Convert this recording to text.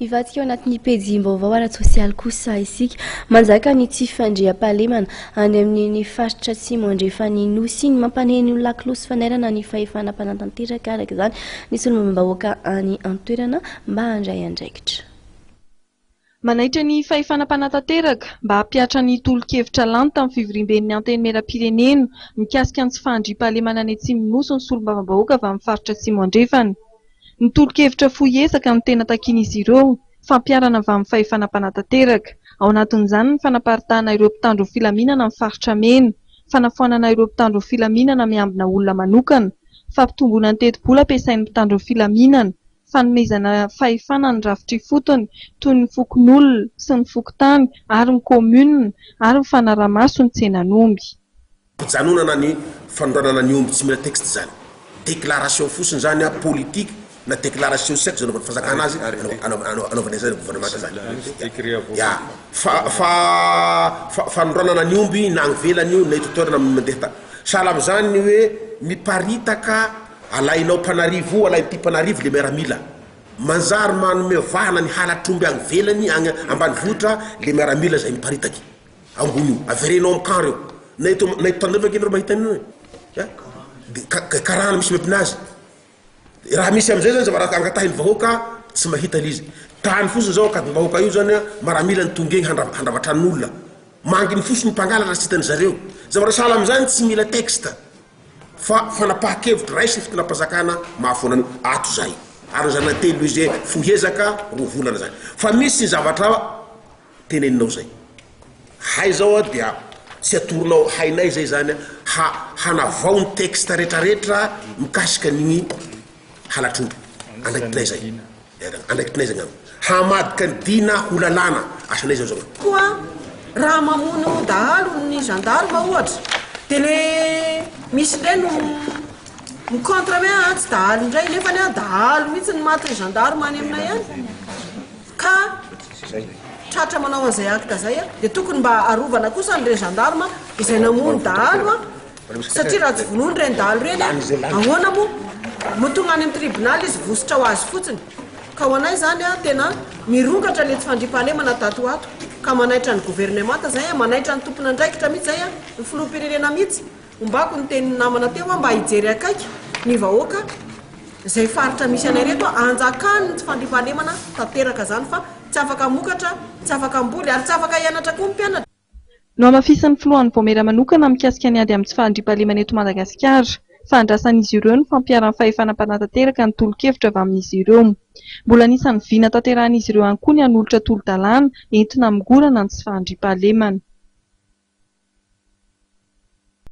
Hivatsika ao anatin'ny pejim-baovao ara-tsosialy kosa isika manjaka ny tsy fandriam-pahalemana any amin'ny faritra atsimo andrefany nosy iny mampaneny ny lakilosy fanerana ny fahefana mpanantanteraka araka izany nisy olom-bahoaka any an-toerana mba handray andraikitra. Manaitra ny fahefana mpanantanteraka mba hampiatra ny tolo-kevitra lany tamin'ny fivirimben'ny antenimieram-pirenena mikasika ny tsy fandriam-pahalemana any Atsimo-Nosy ny solombavam-bahoaka avy amin'ny faritra atsimo andrefany. Ny tolo-kevitra foiezaka no tena takian'izy ireo fampiarana avy amin'ny fahefana mpanantanteraka. Ao anatin'izany ny fanaparitahana ireo mpitandro ny filaminana amin'ny faritra mena, fanafoanana ireo mpitandro ny filaminana miambina olona manokana, fampitomboana ny teti-bola ampiasain'ny mpitandro ny filaminana, fanomezana fahefana ny rafitry fotony toy ny fokon'olona sy ny fokontany ary ny komunina ary ny fanaraha-maso ny tsenan'omby. Janonana ny fanoranana ny omby tsy mila texte zany. Déclaration fotsiny zany politique na déclaration sec zany anaovana fazakana azy anaovana izany gouvernement zany. Ya fanoranana ny omby na agnivelany io na itotoerana mandeha sahala amin'izany hoe miparitaka alainao mpanarivo alainy ty mpanarivo le miaramila manjary manome vahana ny halatr'omby agnivelany agny ambanivohitra le miaramila zay miparitaky ambony io averenao amin'ny camp reo na ito tandevaky reo mahitany karahana misy mepinazy raha misy am'izay zany zavaraha angatahiny vahoaka tsy mahita lizy tany fosiny zao akady vahoaka io zany maramila ny tongeny handravatra-n'olona manginy fosiny mpangala raha tsy hitany zareo zavara sahala am'izany tsy mila texte fa fanapaha-kevitra raisiny fitonam-pazakana mahafonany ato zay ary zany natelo izy fohezaka roa volana zany fa misy zavatra teneninao zay hay zao dia tsy atoronao hainay zay zany hanavao ny texte rehetrarehetra mikasika ny halatr'omby andraikitinay zay andraikitinay zay ngano hamadika ny dina holalana asanay zao zao koa raha mamono dahalo ny gendarme ohatra dia le misy ndray no micontre hoe tsy dahalo indray nefa ny dahalo mihitsy ny maty ny gendarme any aminay any ka tratra manao an'izay acte zay dia tokony mba arovana kosa n'ireny gendarme izay namono dahalo satria raha tsy vonoiny ireny dahalo ireny ahoana moa tonga any amin'ny tribunal izy vosotra ho azy fotsiny ka ho anay zany tena mirongatra le tsy fandriam-pahalemana tato ato ka manaitra ny gouvernemanta zay manaitra ny tompona andraikitra mihitsy zay ny filoham-pirenena mihitsy ombako ny teny namana teo mba hijery akaiky ny vahoaka zay faritra misy anay reto anjakany ny tsy fandriam-pahalemana tanteraka zany fa tsy afaka mokatra tsy afaka mboly ary tsy afaka hianatra koa mpianatra. No amafisan'ny filohan'ny Vomera manokana mikasika ny ady amin'ny tsy fandriam-pahalemana eto Madagasikara fa andrasan'izy ireo ny fampiaran'ny fahefana mpanantanteraka ny tolo-kevitra avy amin'izy ireo. Mbola anisan'ny viana tanterahan'izy ireo ihany koa ny hanolotra tolo-dalàna entina migorana ny tsy fandriam-pahalemana.